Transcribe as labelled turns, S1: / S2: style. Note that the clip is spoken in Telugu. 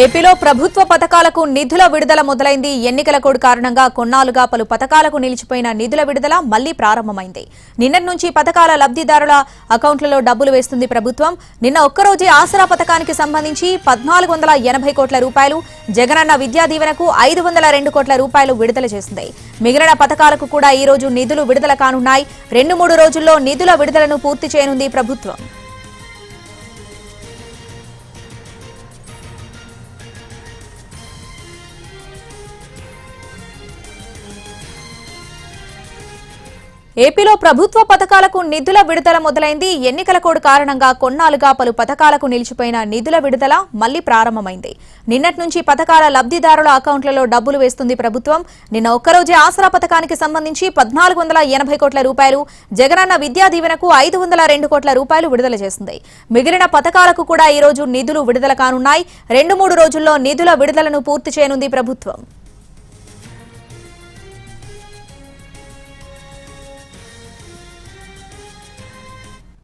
S1: ఏపీలో ప్రభుత్వ పథకాలకు నిధుల విడుదల మొదలైంది. ఎన్నికల కోడ్ కారణంగా కొన్నాళ్లుగా పలు పథకాలకు నిలిచిపోయిన నిధుల విడుదల మళ్లీ ప్రారంభమైంది. నిన్నటి నుంచి పథకాల లబ్ధిదారుల అకౌంట్లలో డబ్బులు వేస్తుంది ప్రభుత్వం. నిన్న ఒక్కరోజే ఆసరా పథకానికి సంబంధించి 1480 కోట్ల రూపాయలు, జగనన్న విద్యా దీవెనకు 502 కోట్ల రూపాయలు విడుదల చేసింది. మిగిలిన పథకాలకు కూడా ఈ రోజు నిధులు విడుదల కానున్నాయి. 2-3 రోజుల్లో నిధుల విడుదలను పూర్తి చేయనుంది ప్రభుత్వం. ఏపీలో ప్రభుత్వ పథకాలకు నిధుల విడుదల మొదలైంది. ఎన్నికల కోడ్ కారణంగా కొన్నాళ్లుగా పలు పథకాలకు నిలిచిపోయిన నిధుల విడుదల మళ్లీ ప్రారంభమైంది. నిన్నటి నుంచి పథకాల లబ్ధిదారుల అకౌంట్లలో డబ్బులు వేస్తుంది ప్రభుత్వం. నిన్న ఒక్కరోజే ఆసరా పథకానికి సంబంధించి 1480 కోట్ల రూపాయలు, జగనన్న విద్యా దీవెనకు 502 కోట్ల రూపాయలు విడుదల చేసింది. మిగిలిన పథకాలకు కూడా ఈ రోజు నిధులు విడుదల కానున్నాయి. 2-3 రోజుల్లో నిధుల విడుదలను పూర్తి చేయనుంది ప్రభుత్వం.